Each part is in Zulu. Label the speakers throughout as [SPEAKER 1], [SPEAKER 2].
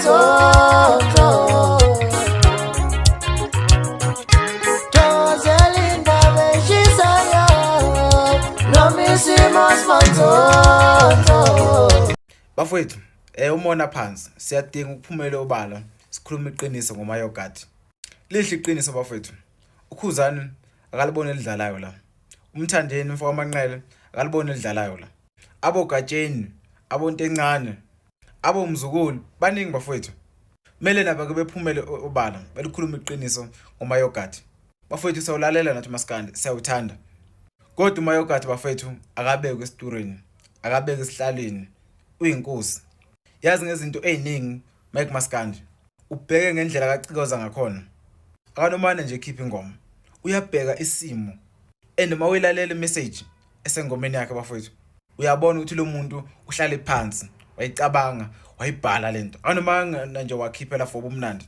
[SPEAKER 1] manzozo Joselinda beshisayo Nomisimos manzozo
[SPEAKER 2] Bafowethu umona phansi siyadinga ukuphumela obala sikhuluma iqiniso ngomayogadi lihle iqiniso bafowethu ukhuzani akalibona elidlalayo la umthandeni mfoko amanqele akalibona elidlalayo la abogatsheni abonto encane abomzukulu baningi bafowethu kumele nabo ke bephumele obala belikhuluma iqiniso ngomayogadi bafowethu sawulalela nathi maskandi siyawuthanda kodwa umayogadi bafowethu akabekwe esitureni akabekwe esihlalweni uyinkosi yazi ngezinto eziningi Mike Maskandi ubheke ngendlela kacikoza ngakhona akanomane nje khipha ingoma uyabheka isimo and mawilalela imessage esengomeni yakhe bafowethu uyabona ukuthi lo muntu uhlale phansi wayicabanga wayibhala lento anoma nje wakhiphela for ubumnandi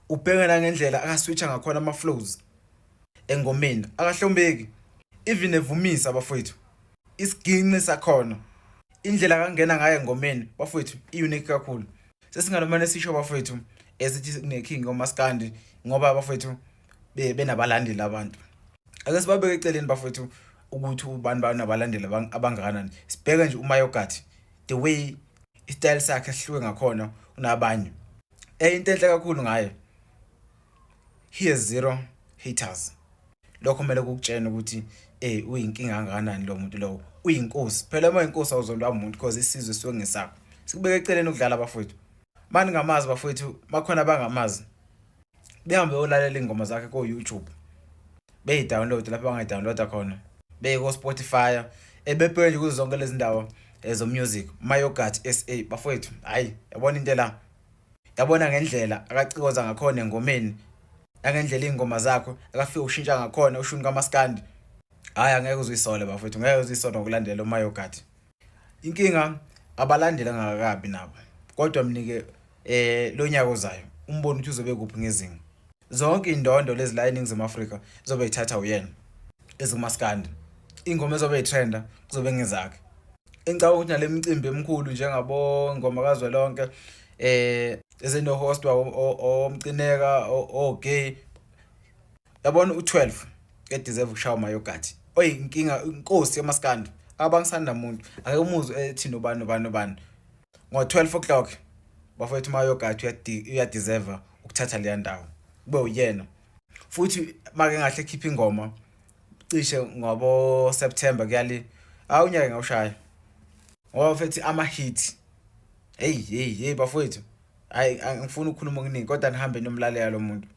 [SPEAKER 2] ubheka ngendlela akaswitcha ngakhona ama flows engomeni akahlombeki even evumisa bafowethu isiginqi sakhona indlela kangena ngaye ngomeni bafowethu iunique kakhulu sesinganomane sisho bafowethu esithi neking oMaskandi ngoba bafowethu benabalandeli abantu ake sibabeke eceleni bafowethu ukuthi ubani banabalandeli abangakanani sibheke nje umayogadi the way istyle sakhe sihluke ngakhona unabanye into enhle kakhulu ngaye he has zero haters lokho kumele ukutshena ukuthi uyinkinga kangakanani lo muntu lo uyinkosi phela uma inkosi awuzondwa umuntu because isizwe siwe ngesakho sikubeka eceleni ukudlala bafowethu mani ngamazi bafowethu bakhona abangamazi behambe olalela ingoma zakhe ko YouTube beyidownload lapha bangayidownloada khona beye ko Spotify ebebheke nje kuzo zonke lezi ndawo ezo music mayogadi SA bafowethu hayi yabona into la yabona ngendlela akacikoza ngakhona engomeni ngendlela ingoma zakho akafika ushintsha ngakhona ushuni kaMaskandi hayi angeke uzuyisole bafowethu ngeke uzuyisole ngokulandela umayogadi inkinga abalandela ngakabi nabo kodwa mnike lo nyaka ozayo umbone ukuthi uzobe kuphi ngezinga zonke indondo lezi la eNingizimu Afrika zobe ithatha uyena ezimaskandi ingoma ezobe itrenda kuzobe ngezakhe engicabanga ukuthi nale micimbi emkhulu njengabo ngoma kazwelonke ezeno host omcineka gay yabona u12 deserve ukushawa mayogadi oyinkinga inkosi yamaskandi abangisanda umuntu ake umuzwe ethi nobani ngo12 o'clock bafowethu mayogadi uyadeserve ukuthatha le ndawo kube uyena futhi make ngahle khipha ingoma cishe ngobo September kuyali awunyaka ngawushaya ngoba futhi ama hit hey bafowethu hayi angifuni ukukhuluma okuningi kodwa nihambe nomlalela lo muntu